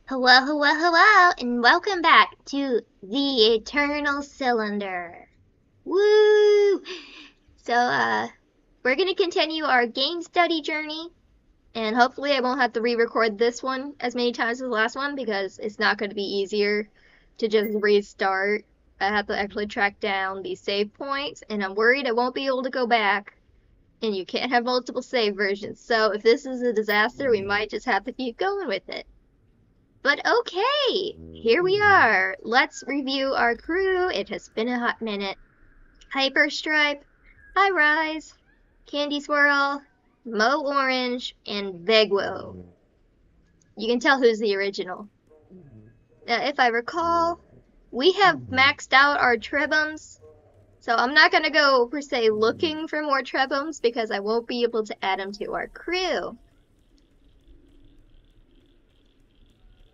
Hello, hello, hello, and welcome back to the Eternal Cylinder. Woo! We're gonna continue our game study journey, and hopefully I won't have to re-record this one as many times as the last one because it's not gonna be easier to just restart. I have to actually track down these save points, and I'm worried I won't be able to go back, and you can't have multiple save versions. So if this is a disaster, we might just have to keep going with it. But okay, here we are. Let's review our crew. It has been a hot minute. Hyperstripe, High Rise, Candy Swirl, Mo Orange, and Vegwo. You can tell who's the original. Now, if I recall, we have maxed out our Trebums, so I'm not going to go, per se, looking for more Trebums because I won't be able to add them to our crew.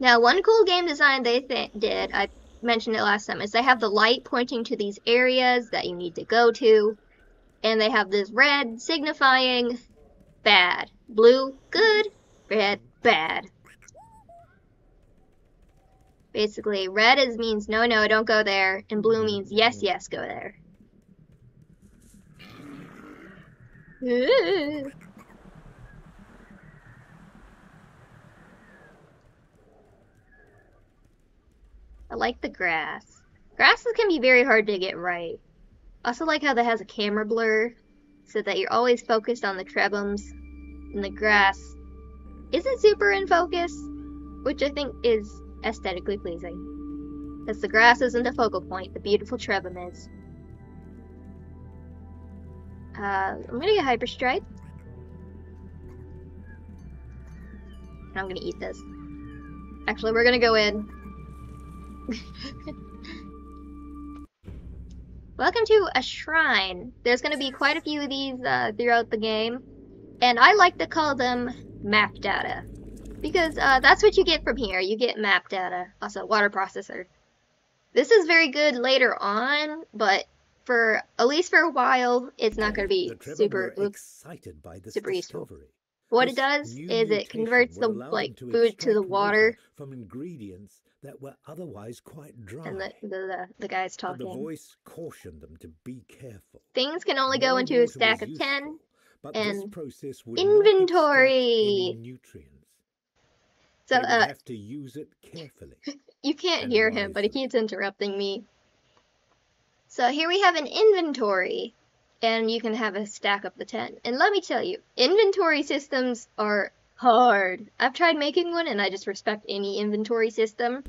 Now, one cool game design they did, I mentioned it last time, is they have the light pointing to these areas that you need to go to, and they have this red signifying bad, blue good, red bad. Basically, red means no, no, don't go there, and blue means yes, yes, go there. I like the grass. Grasses can be very hard to get right. I also like how that has a camera blur, so that you're always focused on the trebums, and the grass isn't super in focus, which I think is aesthetically pleasing. Because the grass isn't the focal point, the beautiful trebum is. I'm gonna get Hyperstripe. And I'm gonna eat this. Actually, we're gonna go in. Welcome to a shrine. There's going to be quite a few of these throughout the game, and I like to call them map data, because that's what you get from here. You get map data, also water processor. This is very good later on, but for at least for a while, it's not going to be super useful. What it does is it converts the food to the water from ingredients that were otherwise quite dry. And the guy's talking. And the voice cautioned them to be careful. Things can only go into a stack of 10. But and this process would inventory. Not any nutrients. So they would have to use it carefully. You can't hear him, but he keeps interrupting me. So here we have an inventory, and you can have a stack up to 10. And let me tell you, inventory systems are hard. I've tried making one, and I just respect any inventory system,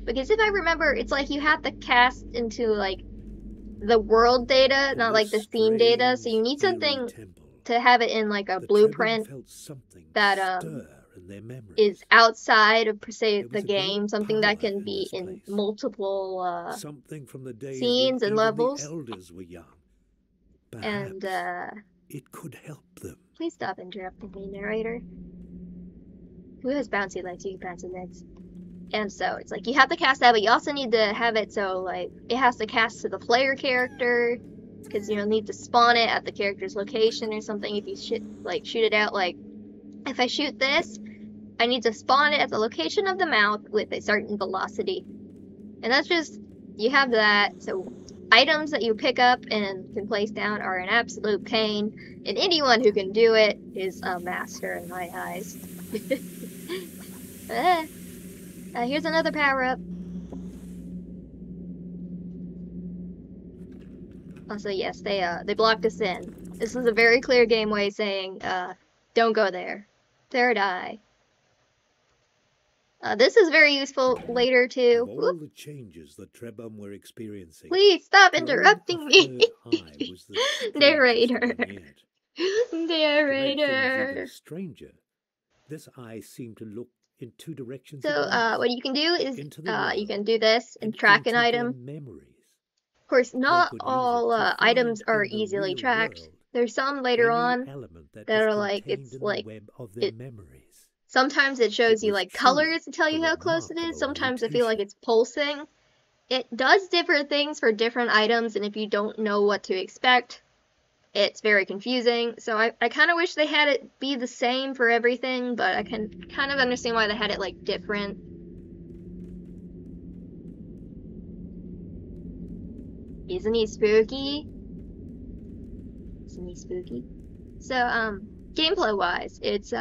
because if I remember, it's like you have to cast into like the world data, not like the scene data. So you need something to have it in like a blueprint that is outside of per se the game, something that can be in multiple scenes and levels. And it could help them. Please stop interrupting me, narrator. Who has bouncy legs? You can bouncy legs. And so it's like you have to cast that, but you also need to have it so like it has to cast to the player character, because you need to spawn it at the character's location or something. If you shoot it out, like if I shoot this, I need to spawn it at the location of the mouth with a certain velocity. And that's just, you have that. So items that you pick up and can place down are an absolute pain, and anyone who can do it is a master in my eyes. Here's another power-up. Also, yes, they blocked us in. This is a very clear game way saying, don't go there. Third eye. This is very useful later too. Of all the changes that Trebum were experiencing, please stop interrupting me. Narrator. Narrator. Stranger. This eye seemed to look in two directions. So what you can do is you can do this and track an item. Of course, not all items are easily tracked. There's some later on that are like, it's like, sometimes it shows you like colors to tell you how close it is. Sometimes I feel like it's pulsing. It does different things for different items, and if you don't know what to expect, it's very confusing. So I kind of wish they had it be the same for everything, but I can kind of understand why they had it like different. Isn't he spooky? Isn't he spooky? So, gameplay-wise, it's,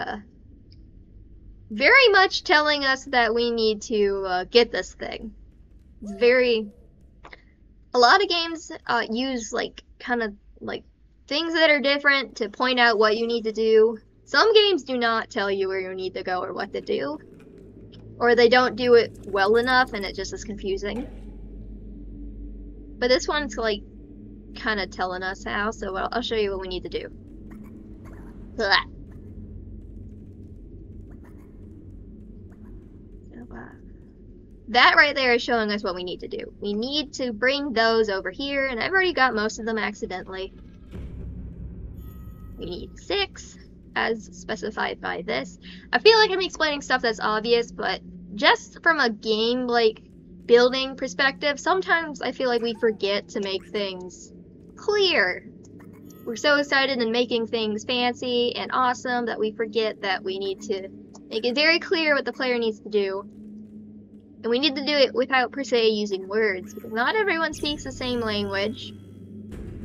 very much telling us that we need to, get this thing. It's very... A lot of games, use, like, kind of, like, things that are different to point out what you need to do. Some games do not tell you where you need to go or what to do. Or they don't do it well enough and it just is confusing. But this one's, like, kind of telling us how, so I'll show you what we need to do. Blah. That right there is showing us what we need to do. We need to bring those over here, and I've already got most of them accidentally. We need 6, as specified by this. I feel like I'm explaining stuff that's obvious, but just from a game, like, building perspective, sometimes I feel like we forget to make things clear. We're so excited in making things fancy and awesome that we forget that we need to make it very clear what the player needs to do. And we need to do it without per se using words, because not everyone speaks the same language.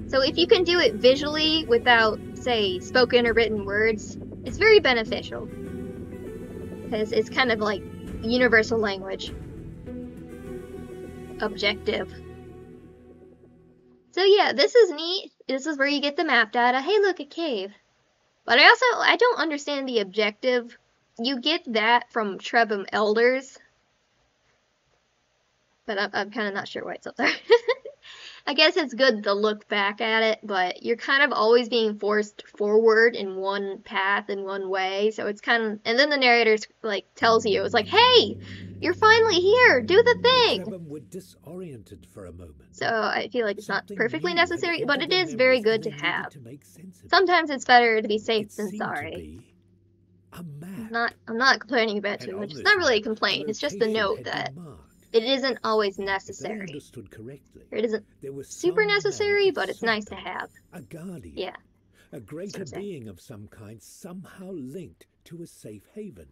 So if you can do it visually without, say, spoken or written words, it's very beneficial. Because it's kind of like universal language. Objective. So yeah, this is neat. This is where you get the map data. Hey, look, a cave. But I don't understand the objective. You get that from Trebham Elders. But I'm kind of not sure why it's up there. I guess it's good to look back at it, but you're kind of always being forced forward in one path in one way, so it's kind of... And then the narrator, like, tells you, it's like, hey, you're finally here, do the thing! Were disoriented for a moment. So I feel like it's not perfectly necessary, but it is very good to have. Sometimes it's better to be safe than sorry. I'm not complaining about it too much. It's not really a complaint, it's just a note that it isn't always necessary. It isn't super necessary, but it's nice to have. A guardian. Yeah. A greater being of some kind somehow linked to a safe haven.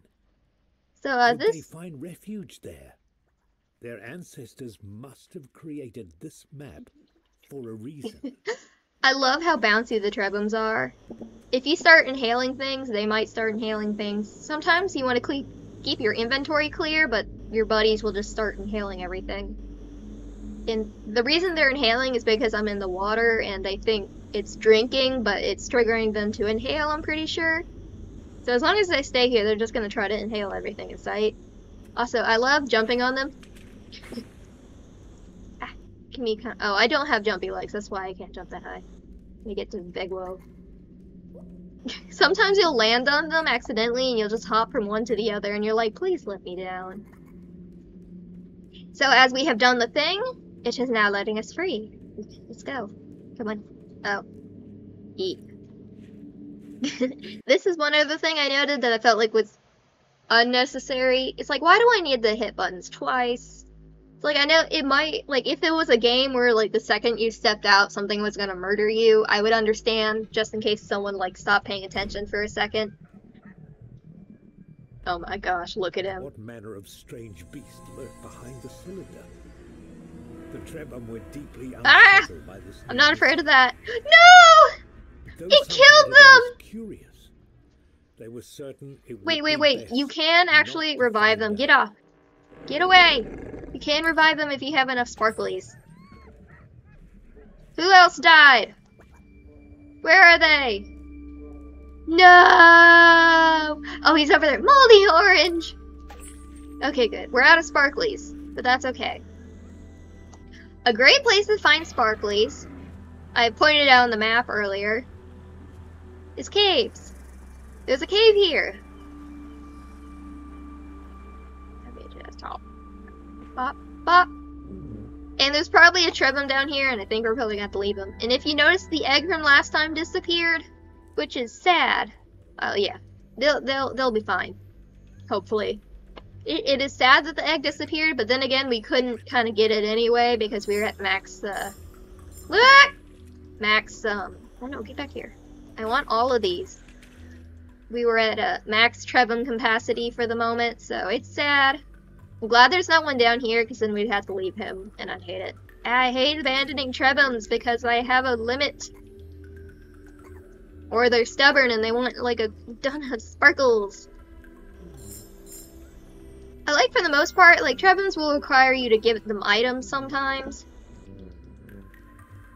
So Did they find refuge there? Their ancestors must have created this map for a reason. I love how bouncy the Trebhams are. If you start inhaling things, they might start inhaling things. Sometimes you want to keep your inventory clear, but your buddies will just start inhaling everything. And the reason they're inhaling is because I'm in the water and they think it's drinking, but it's triggering them to inhale, I'm pretty sure. So as long as they stay here, they're just going to try to inhale everything in sight. Also, I love jumping on them. Oh, I don't have jumpy legs, that's why I can't jump that high. Let me get to big low. Sometimes you'll land on them accidentally and you'll just hop from one to the other and you're like, please let me down. So as we have done the thing, it is now letting us free. Let's go. Come on. Oh. Eat. This is one other thing I noted that I felt like was unnecessary. It's like, why do I need the hit buttons twice? It's like, I know it might, like, if it was a game where, like, the second you stepped out, something was gonna murder you, I would understand, just in case someone, like, stopped paying attention for a second. Oh my gosh, look at him. What manner of strange beast lurked behind the cylinder? The Trebham were deeply unsettled by this. I'm not afraid of that. No! It killed them! Curious. They were certain it wait. You can actually revive them. Get off. Get away! You can revive them if you have enough sparklies. Who else died? Where are they? No! Oh, he's over there. Moldy orange! Okay, good. We're out of sparklies, but that's okay. A great place to find sparklies, I pointed out on the map earlier, is caves. There's a cave here. Bop, bop. And there's probably a Trebham down here, and I think we're probably gonna have to leave him. And if you notice, the egg from last time disappeared, which is sad. Oh yeah, they'll be fine. Hopefully. It is sad that the egg disappeared, but then again, we couldn't kind of get it anyway because we were at max. Look, max. Oh no, get back here. I want all of these. We were at a max Trebham capacity for the moment, so it's sad. I'm glad there's not one down here, because then we'd have to leave him, and I'd hate it. I hate abandoning trebums because I have a limit. Or they're stubborn and they want like a ton of sparkles. I like for the most part, like trebums will require you to give them items sometimes.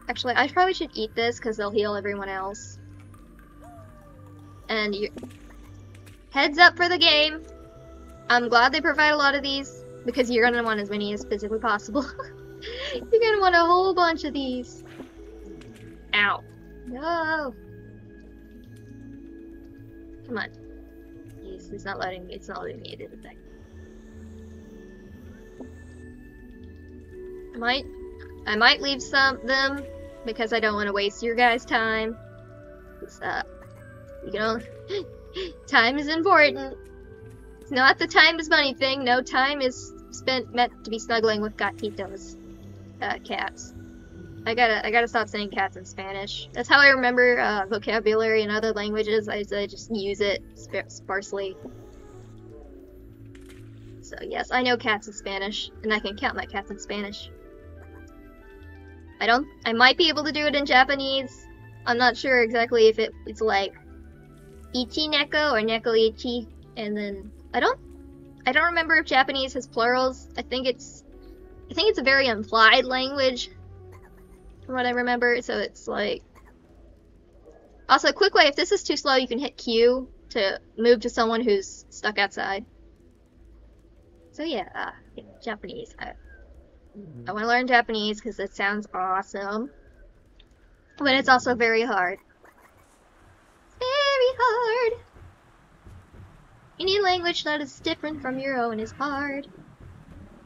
Actually, I probably should eat this because they'll heal everyone else. And you heads up for the game. I'm glad they provide a lot of these because you're gonna want as many as physically possible. You're gonna want a whole bunch of these. Ow. No. Come on. It's not letting me. It's not letting me do the thing. I might leave them because I don't want to waste your guys' time. You know, time is important. It's not the time is money thing. No, time is meant to be snuggling with gatitos, cats. I gotta stop saying cats in Spanish. That's how I remember vocabulary in other languages. I just use it sparsely. So yes, I know cats in Spanish, and I can count my cats in Spanish. I might be able to do it in Japanese. I'm not sure exactly if it's like ichi neko or neko ichi, and then I don't remember if Japanese has plurals. I think it's a very implied language from what I remember, so it's like. Also, a quick way, if this is too slow, you can hit Q to move to someone who's stuck outside. So yeah, Japanese. I want to learn Japanese because it sounds awesome. But it's also very hard. Very hard. Any language that is different from your own is hard.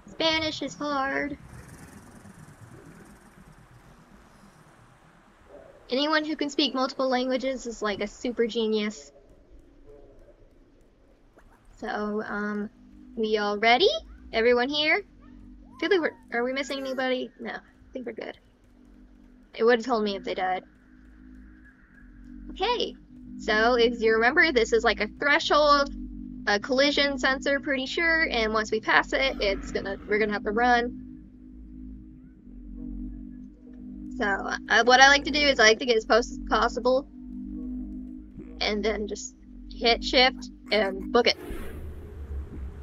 Spanish is hard. Anyone who can speak multiple languages is like a super genius. So, we all ready? Everyone here? I feel like are we missing anybody? No, I think we're good. It would have told me if they died. Okay, so if you remember, this is like a threshold, a collision sensor, pretty sure, and once we pass it, we're gonna have to run. So, what I like to do is I like to get as close as possible, and then just hit shift and book it.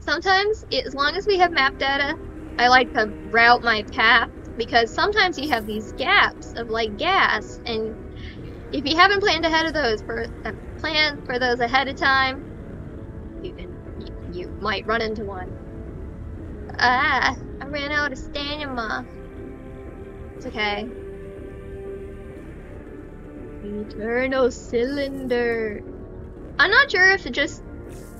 Sometimes, as long as we have map data, I like to route my path, because sometimes you have these gaps of like gas, and if you haven't planned ahead of those plan for those ahead of time, you might run into one. I ran out of stamina. It's okay. Eternal cylinder. I'm not sure if it just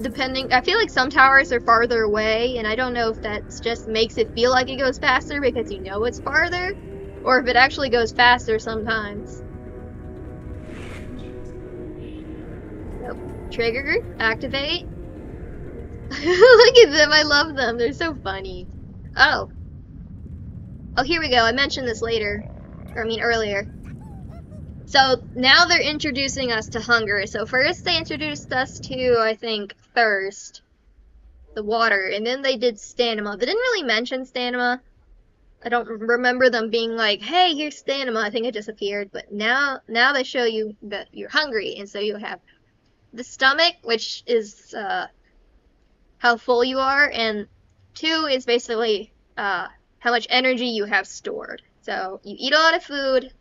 I feel like some towers are farther away, and I don't know if that just makes it feel like it goes faster because you know it's farther, or if it actually goes faster sometimes. So, trigger, activate. Look at them, I love them, they're so funny. Oh, here we go, I mentioned this earlier. So now they're introducing us to hunger. So first they introduced us to, I think, thirst, the water, and then they did stamina. They didn't really mention stamina. I don't remember them being like, hey, here's stamina. I think it just appeared. But now they show you that you're hungry, and so you have the stomach, which is how full you are, and 2 is basically how much energy you have stored. So you eat a lot of food,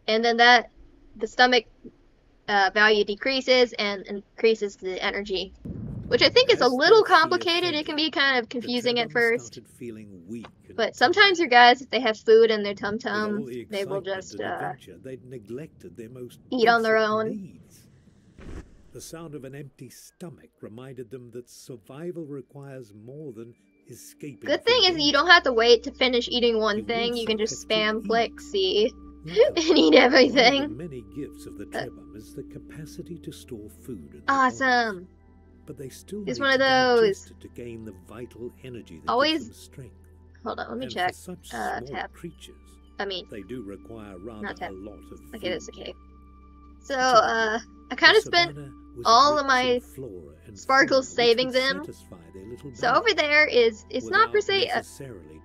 and then the stomach value decreases and increases the energy, which I think is a little complicated. It can be kind of confusing at first, but sometimes your guys, if they have food in their tum-tum, they will just eat on their own. The sound of an empty stomach reminded them that survival requires more than escaping. Good thing is you don't have to wait to finish eating one thing. You can just spam click C and eat everything. Many gifts of the trebum is the capacity to store food. Awesome. But they still it's one of those to gain the vital energy that always gives them strength. Hold on, let me check. Tab. Creatures, they do require rather a lot of food. Okay, that's okay. So I kind of spent all of my sparkles saving them. So over there it's not per se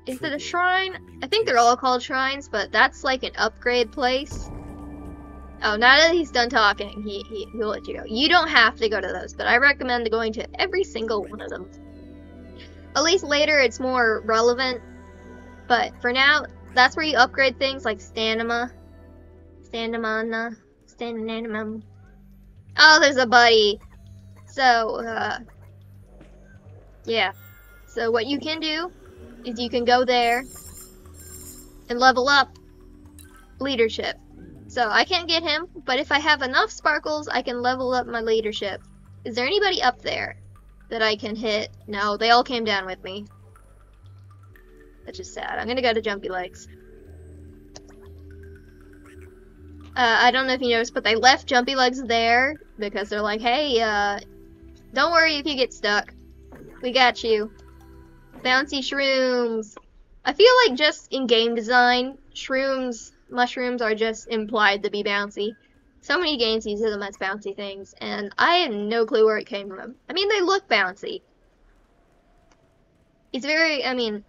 Is it a shrine? I think they're all called shrines, but that's like an upgrade place. Oh, now that he's done talking, he'll let you go. You don't have to go to those, but I recommend going to every single one of them. At least later it's more relevant, but for now, that's where you upgrade things like stamina. Stamina. Oh, there's a buddy. So, yeah. So what you can do is you can go there and level up leadership. So I can't get him, but if I have enough sparkles, I can level up my leadership. Is there anybody up there that I can hit? No, they all came down with me. Which is sad. I'm gonna go to Jumpy Legs. I don't know if you noticed, but they left Jumpy Legs there because they're like, hey, don't worry if you get stuck. We got you. Bouncy shrooms. I feel like just in game design, mushrooms are just implied to be bouncy. So many games use them as bouncy things, and I have no clue where it came from. I mean, they look bouncy. It's very, I mean,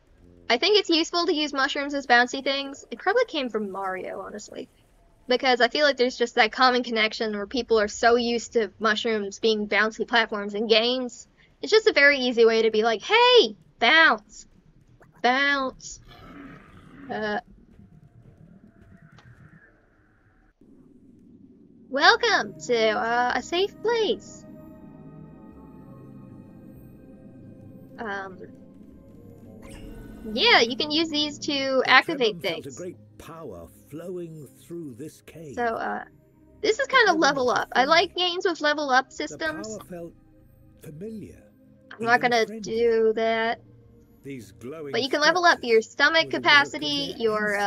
I think it's useful to use mushrooms as bouncy things. It probably came from Mario, honestly. Because I feel like there's just that common connection where people are so used to mushrooms being bouncy platforms in games. It's just a very easy way to be like, hey, bounce. Bounce. Welcome to a safe place. Yeah, you can use these to activate things. Felt a great power flowing through this cave. So, this is kind of level up. I like games with level up systems. The power felt familiar. I'm not gonna do that. These glowing but you can level up your stomach capacity, your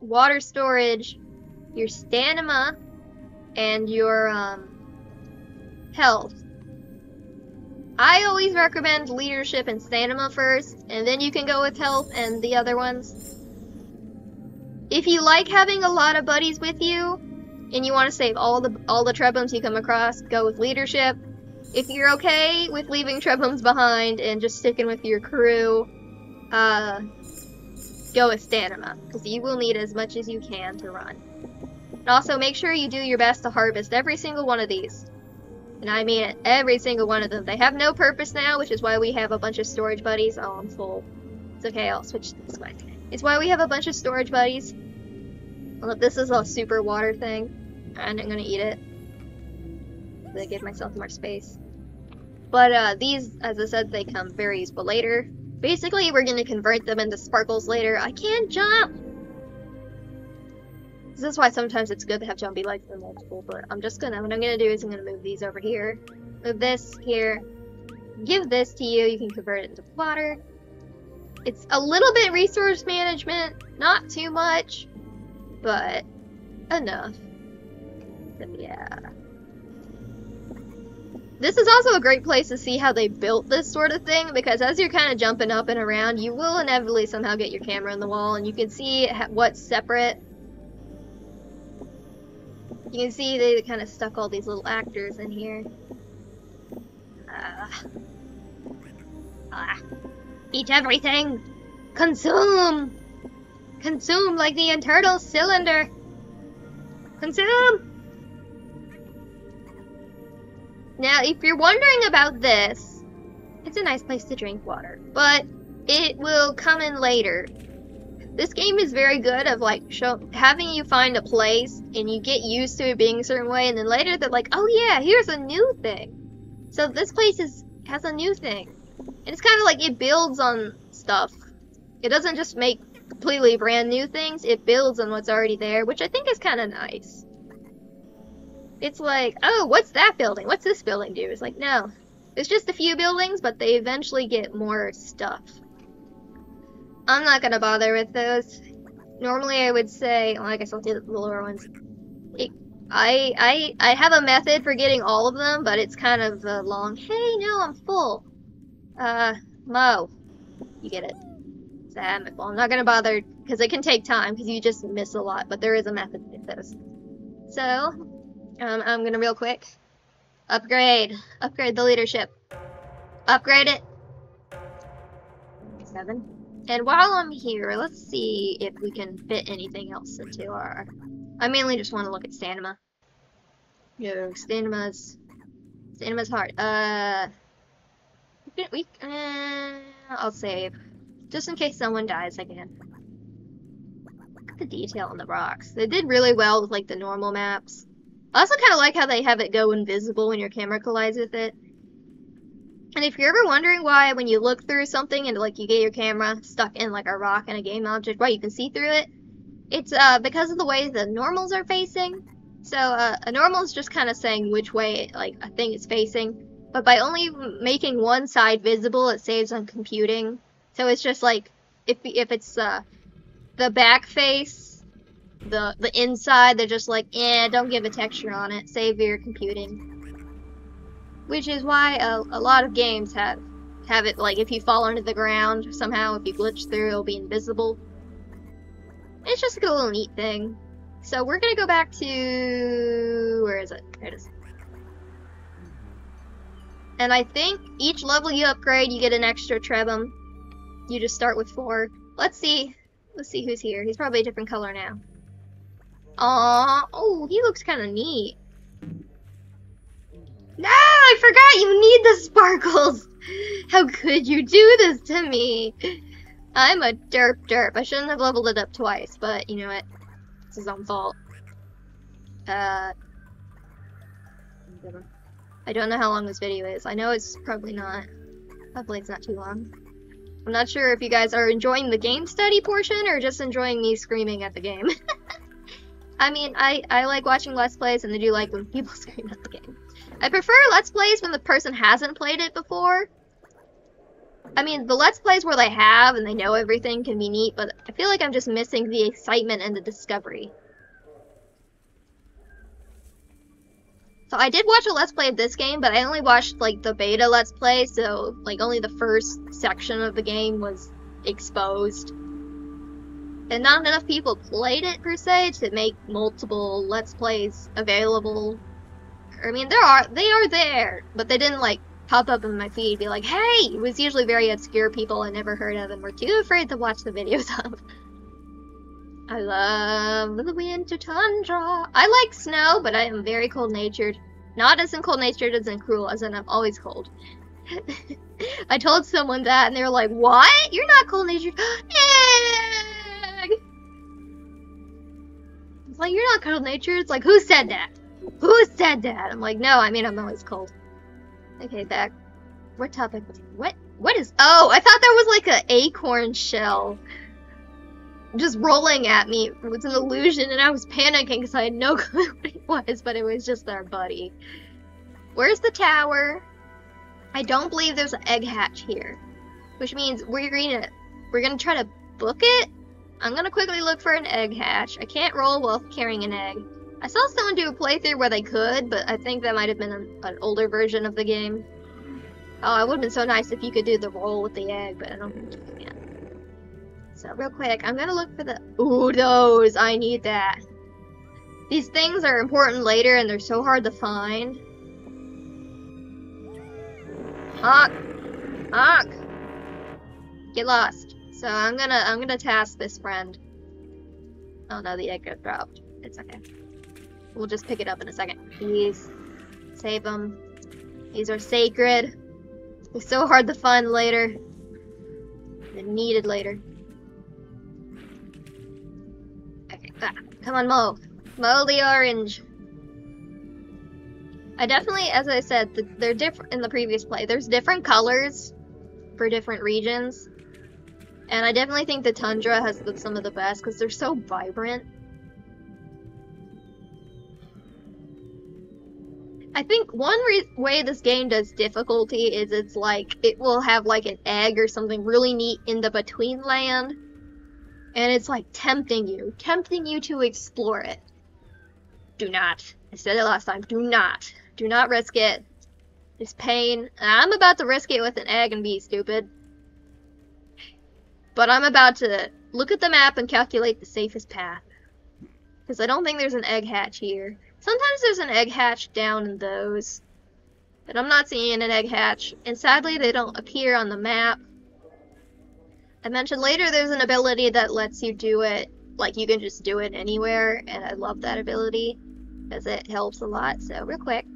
water storage, your stamina, and your health. I always recommend leadership and stamina first, and then you can go with health and the other ones. If you like having a lot of buddies with you, and you want to save all the Trebums you come across, go with leadership. If you're okay with leaving Trebums behind and just sticking with your crew, go with stamina, because you will need as much as you can to run. And also make sure you do your best to harvest every single one of these. And I mean it, every single one of them. They have no purpose now, which is why we have a bunch of storage buddies. Oh, I'm full. It's okay, I'll switch this way. It's why we have a bunch of storage buddies. Well, this is a super water thing, and I'm gonna eat it to give myself more space. But these, as I said, they come very useful later. Basically, we're gonna convert them into sparkles later. I can't jump! This is why sometimes it's good to have Jumpy Legs for multiple, but what I'm gonna do is I'm gonna move these over here. Move this here. Give this to you, you can convert it into water. It's a little bit resource management, not too much, but enough. But yeah. This is also a great place to see how they built this sort of thing, because as you're kind of jumping up and around, you will inevitably somehow get your camera on the wall, and you can see what's separate. You can see they kind of stuck all these little actors in here. Eat everything! Consume! Consume like the internal cylinder! Consume! Now, if you're wondering about this, it's a nice place to drink water, but it will come in later. This game is very good of like having you find a place and you get used to it being a certain way, and then later they're like, oh yeah, here's a new thing. So this place has a new thing. And it's kind of like it builds on stuff. It doesn't just make completely brand new things, it builds on what's already there, which I think is kind of nice. It's like, oh, what's that building? What's this building do? It's like, no. It's just a few buildings, but they eventually get more stuff. I'm not gonna bother with those. Normally I would say, well, I guess I'll do the lower ones. I have a method for getting all of them, but it's kind of long. Hey, no, I'm full. Mo. You get it. Well, I'm not gonna bother, because it can take time, because you just miss a lot, but there is a method to get those. So, I'm gonna real quick. Upgrade the leadership. Upgrade it. 7. And while I'm here, let's see if we can fit anything else into our... I mainly just want to look at stamina. No, stamina's hard. I'll save. Just in case someone dies again. Look at the detail on the rocks. They did really well with, like, the normal maps. I also kind of like how they have it go invisible when your camera collides with it. And if you're ever wondering why when you look through something and, like, you get your camera stuck in, like, a rock and a game object, why you can see through it, it's, because of the way the normals are facing. So, a normal is just kind of saying which way, like, a thing is facing. But by only making one side visible, it saves on computing. So it's just like, if it's, the back face, the inside, they're just like, don't give a texture on it, save your computing. Which is why a lot of games have it, like, if you fall into the ground, somehow, if you glitch through, it'll be invisible. It's just a little neat thing. So we're gonna go back to... where is it? There it is. And I think each level you upgrade, you get an extra trebum. You just start with 4. Let's see who's here. He's probably a different color now. Aww, oh, he looks kind of neat. No, I forgot you need the sparkles. How could you do this to me? I'm a derp. I shouldn't have leveled it up twice, but you know what? It's his own fault. I don't know how long this video is. I know it's probably not. Hopefully it's not too long. I'm not sure if you guys are enjoying the game study portion or just enjoying me screaming at the game. I mean, I like watching Let's Plays, and I do like when people scream at the game. I prefer Let's Plays when the person hasn't played it before. I mean, the Let's Plays where they have and they know everything can be neat, but I feel like I'm just missing the excitement and the discovery. So I did watch a Let's Play of this game, but I only watched, like, the beta Let's Play, so, like, only the first section of the game was exposed. And not enough people played it, per se, to make multiple Let's Plays available. I mean, they are there, but they didn't, like, pop up in my feed and be like, hey! It was usually very obscure people I never heard of and were too afraid to watch the videos of. I love the winter tundra. I like snow, but I am very cold-natured. Not as in cold-natured as in cruel, as in I'm always cold. I told someone that, and they were like, what? You're not cold-natured. Egg! It's like, you're not cold-natured. It's like, who said that? Who said that? I'm like, no, I mean, I'm always cold. Okay, back. What topic? What is... Oh, I thought that was like an acorn shell. Just rolling at me. It was an illusion, and I was panicking because I had no clue what it was, but it was just our buddy. Where's the tower? I don't believe there's an egg hatch here, which means we're gonna try to book it. I'm gonna quickly look for an egg hatch. I can't roll while carrying an egg. I saw someone do a playthrough where they could, but I think that might have been an older version of the game. Oh, it would have been so nice if you could do the roll with the egg, but I don't think you can. So real quick, I'm gonna look for the... Ooh, those! I need that. These things are important later, and they're so hard to find. Honk! Honk! Get lost. So I'm gonna task this friend. Oh no, the egg got dropped. It's okay. We'll just pick it up in a second. Please. Save them. These are sacred. They're so hard to find later. They're needed later. Okay, come on, mow. Mow the orange. I definitely, as I said, they're different in the previous play. There's different colors for different regions. And I definitely think the tundra has some of the best because they're so vibrant. I think one way this game does difficulty is it's like, it will have like an egg or something really neat in the between land. And it's like tempting you to explore it. Do not. I said it last time, do not. Do not risk it. It's pain. I'm about to risk it with an egg and be stupid. But I'm about to look at the map and calculate the safest path. Because I don't think there's an egg hatch here. Sometimes there's an egg hatch down in those. But I'm not seeing an egg hatch. And sadly, they don't appear on the map. I mentioned later there's an ability that lets you do it, like you can just do it anywhere, and I love that ability because it helps a lot. So real quick,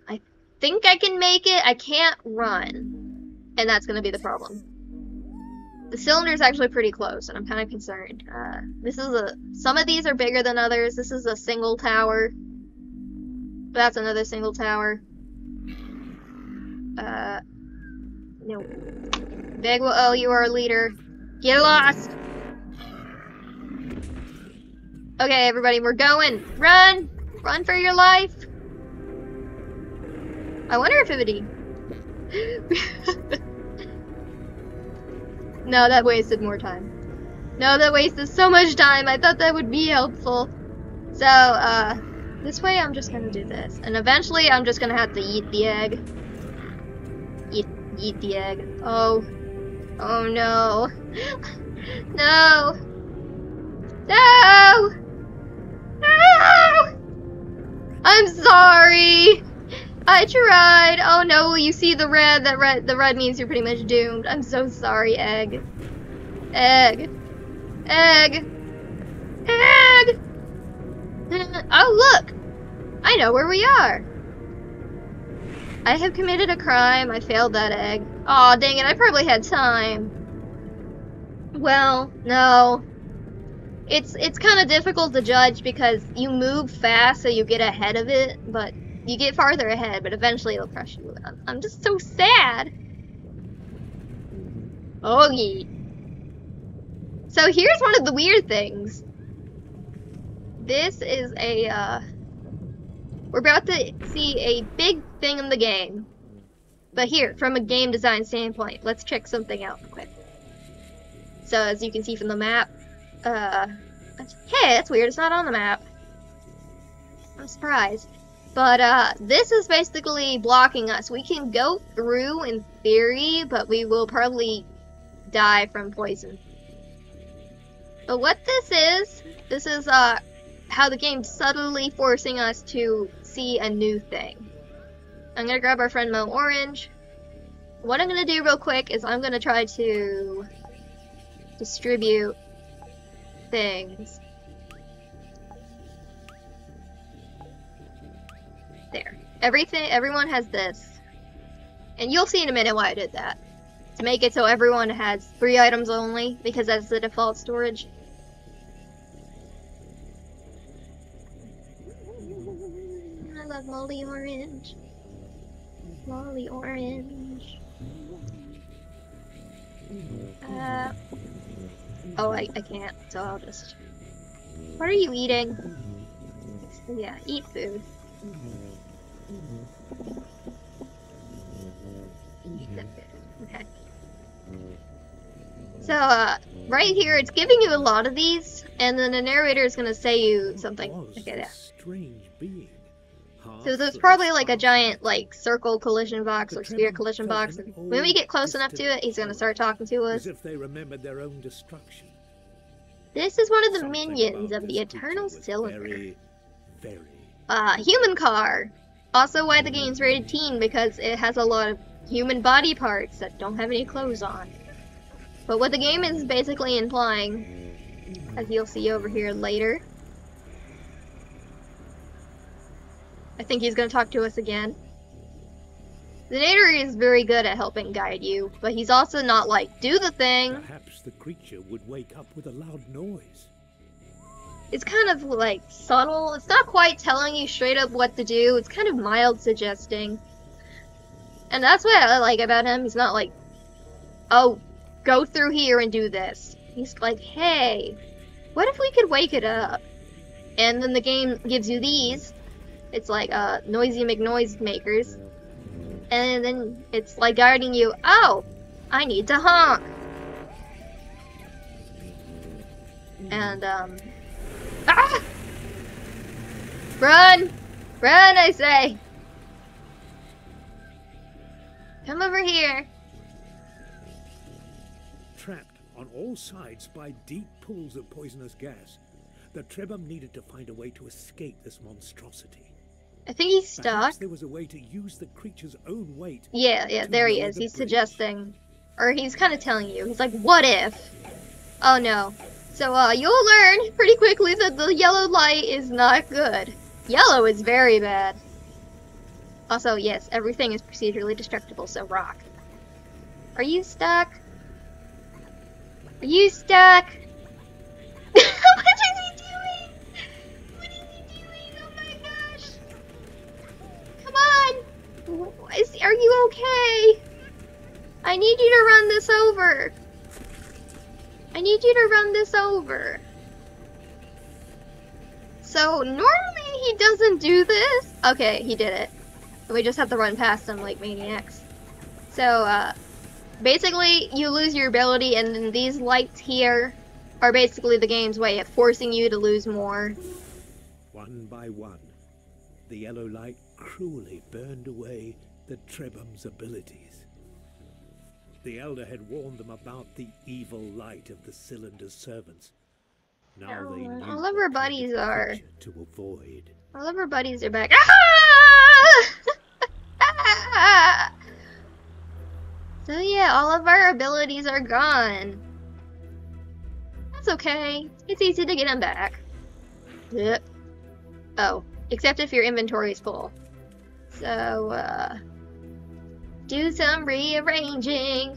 I think I can make it. I can't run, and that's gonna be the problem. The cylinder's actually pretty close, and I'm kind of concerned. Some of these are bigger than others. This is a single tower. That's another single tower. No. Big will owe you our leader. Get lost! Okay, everybody, we're going! Run! Run for your life! I wonder if it would... No, that wasted more time. No, that wasted so much time. I thought that would be helpful. So, this way I'm just gonna do this. And eventually I'm just gonna have to eat the egg. Eat the egg. Oh. Oh no. No. No! No! I'm sorry! I tried! Oh no, you see the red? The red means you're pretty much doomed. I'm so sorry, egg. Egg. Egg. Egg! Oh look! I know where we are! I have committed a crime. I failed that egg. Aw, dang it, I probably had time. Well, no. It's kind of difficult to judge because you move fast so you get ahead of it, but you get farther ahead, but eventually it'll crush you. I'm just so sad. Oh, yeah. So here's one of the weird things. This is we're about to see a big thing in the game. But here, from a game design standpoint, let's check something out quick. So as you can see from the map, hey, that's weird, it's not on the map. I'm surprised. But this is basically blocking us. We can go through in theory, but we will probably die from poison. But what this is how the game's subtly forcing us to see a new thing. I'm gonna grab our friend Mo Orange. What I'm gonna do real quick is I'm gonna try to distribute things. There. Everyone has this. And you'll see in a minute why I did that. To make it so everyone has 3 items only, because that's the default storage. I love Molly Orange. Molly Orange. Oh, I can't, so I'll just... What are you eating? Yeah, eat food. Eat the food. Okay. So, right here, it's giving you a lot of these, and then the narrator is gonna say you something. Okay, yeah. Strange being. So there's probably like a giant like circle collision box or sphere collision box. And when we get close enough to it, he's gonna start talking to us. As if they remembered their own destruction. This is one of the minions of the Eternal Cylinder. Very. Human car. Also why the game's rated teen, because it has a lot of human body parts that don't have any clothes on. But what the game is basically implying, as you'll see over here later, I think he's going to talk to us again. The narrator is very good at helping guide you, but he's also not like, do the thing. Perhaps the creature would wake up with a loud noise. It's kind of like subtle. It's not quite telling you straight up what to do. It's kind of mild suggesting. And that's what I like about him. He's not like, oh, go through here and do this. He's like, hey, what if we could wake it up? And then the game gives you these. It's like noisy McNoise makers. And then it's like guiding you, oh, I need to honk. And ah! Run! Run, I say! Come over here. Trapped on all sides by deep pools of poisonous gas, the Trebhum needed to find a way to escape this monstrosity. I think he's stuck. Perhaps there was a way to use the creature's own weight. Yeah, there he is. He's suggesting. Or he's kind of telling you. He's like, what if? Oh no. So, you'll learn pretty quickly that the yellow light is not good. Yellow is very bad. Also, yes, everything is procedurally destructible, so rock. Are you stuck? Are you stuck? What is he doing? What is he doing? Oh my gosh. Come on. Are you okay? I need you to run this over. I need you to run this over. So, normally he doesn't do this. Okay, he did it. We just have to run past him like maniacs. So, basically, you lose your ability, and then these lights here are basically the game's way of forcing you to lose more. One by one, the yellow light cruelly burned away the Trebham's abilities. The Elder had warned them about the evil light of the Cylinder's servants. Now they knew All of our buddies are. To avoid. All of our buddies are back. Ah! So yeah, all of our abilities are gone. That's okay. It's easy to get them back. Yep. Oh, except if your inventory is full. So, do some rearranging.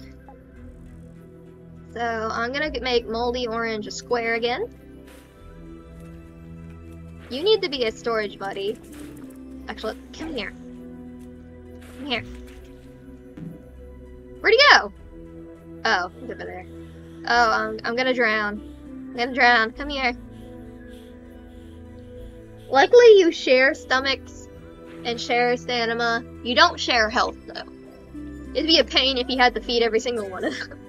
So, I'm gonna make moldy orange a square again. You need to be a storage buddy. Actually, come here. Come here. Where'd he go? Oh, he's over there. Oh, I'm gonna drown. I'm gonna drown. Come here. Luckily, you share stomachs and share stamina. You don't share health, though. It'd be a pain if you had to feed every single one of them.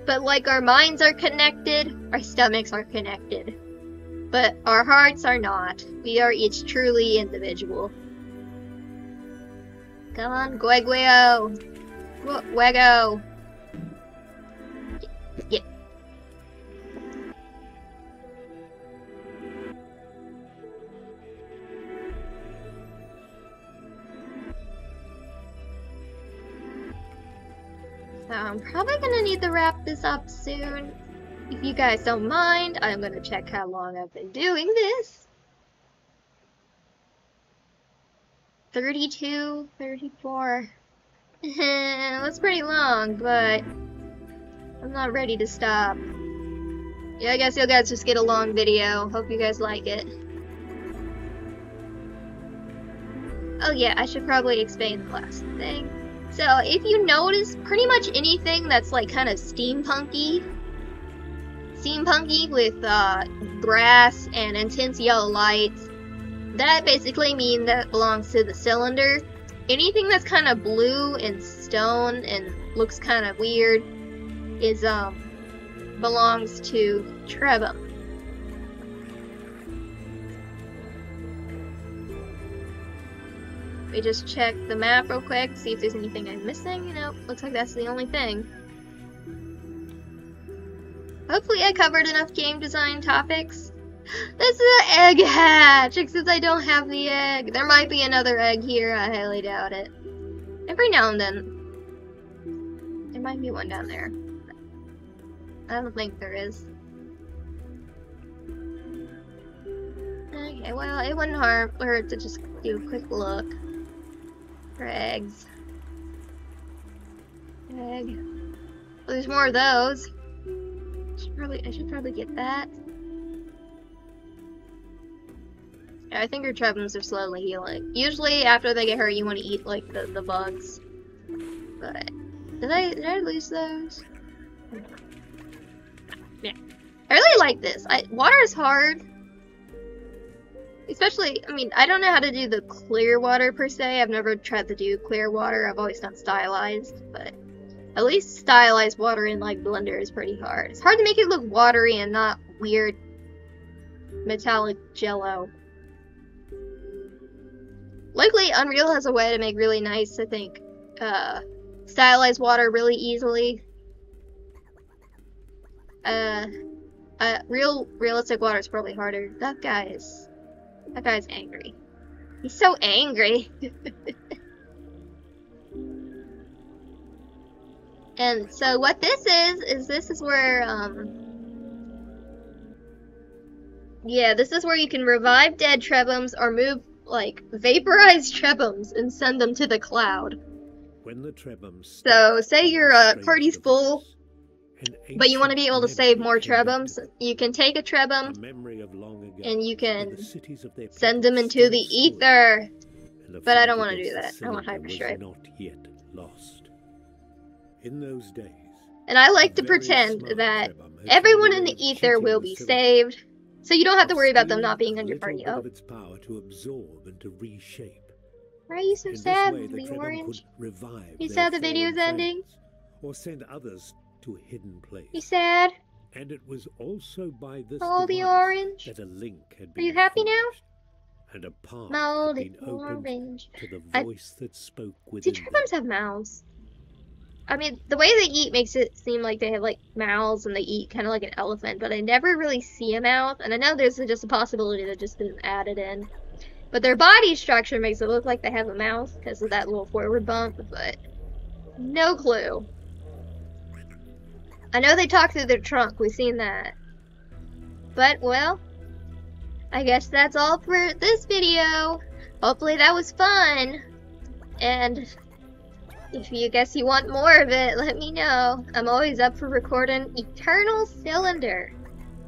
But like our minds are connected, our stomachs are connected. But our hearts are not. We are each truly individual. Come on, Guegueo. Wego. Yeah. So I'm probably gonna need to wrap this up soon. If you guys don't mind, I'm gonna check how long I've been doing this. 32, 34. That's pretty long, but I'm not ready to stop. Yeah, I guess you guys just get a long video. Hope you guys like it. Oh yeah, I should probably explain the last thing. So if you notice, pretty much anything that's like kind of steampunky with grass and intense yellow lights, that basically means that belongs to the cylinder. Anything that's kind of blue and stone and looks kind of weird is belongs to Trebham. We just check the map real quick, see if there's anything I'm missing. Nope, looks like that's the only thing. Hopefully I covered enough game design topics. This is an egg hatch, except I don't have the egg. There might be another egg here, I highly doubt it. Every now and then. There might be one down there. I don't think there is. Okay, well, it wouldn't hurt to just do a quick look for eggs. Egg. Well, there's more of those. I should probably get that. Yeah, I think your Trebhams are slowly healing. Usually, after they get hurt, you want to eat like the bugs. But did I lose those? Yeah, I really like this. Water is hard. Especially, I mean, I don't know how to do the clear water per se. I've never tried to do clear water. I've always done stylized, but at least stylized water in like Blender is pretty hard. It's hard to make it look watery and not weird metallic jello. Luckily, Unreal has a way to make really nice, I think, stylized water really easily. Realistic water is probably harder. That guy's angry. He's so angry. And so what this is where, yeah, this is where you can revive dead trebums or move, like, vaporized trebums and send them to the cloud. When the trebums so, say your party's full, but you want to be able to save more trebums, you can take a trebum and you can send them into the ether. But I don't want to do that. I want hyperstripe. Not yet lost. In those days, and I like to pretend that everyone in the ether will be saved, so you don't have to worry about them not being on your party. Oh. Its power to absorb and to reshape. Why are you so sad, the orange? You sad the video's ending? Or send others to a hidden place. You sad? And it was also by this Moldy orange? that a link had been Are you happy now? And a path Moldy had been opened orange. to the voice that spoke within them. Do trebums have mouths? I mean, the way they eat makes it seem like they have, like, mouths and they eat kind of like an elephant, but I never really see a mouth. And I know there's just a possibility that just didn't add it in. But their body structure makes it look like they have a mouth because of that little forward bump, but no clue. I know they talk through their trunk, we've seen that. But, well, I guess that's all for this video. Hopefully that was fun. And if you guess you want more of it, let me know. I'm always up for recording Eternal Cylinder.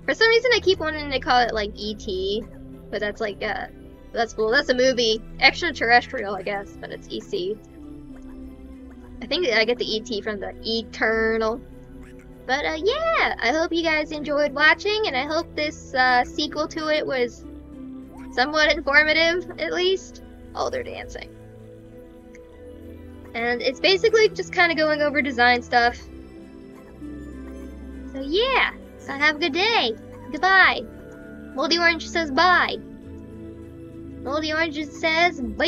For some reason I keep wanting to call it like E.T. But that's like, that's cool. That's a movie. Extraterrestrial, I guess, but it's EC. I think I get the E.T. from the Eternal. But yeah, I hope you guys enjoyed watching, and I hope this sequel to it was somewhat informative, at least. Oh, they're dancing. And it's basically just kind of going over design stuff. So yeah, so have a good day. Goodbye. Moldy Orange says bye. Moldy Orange says bye.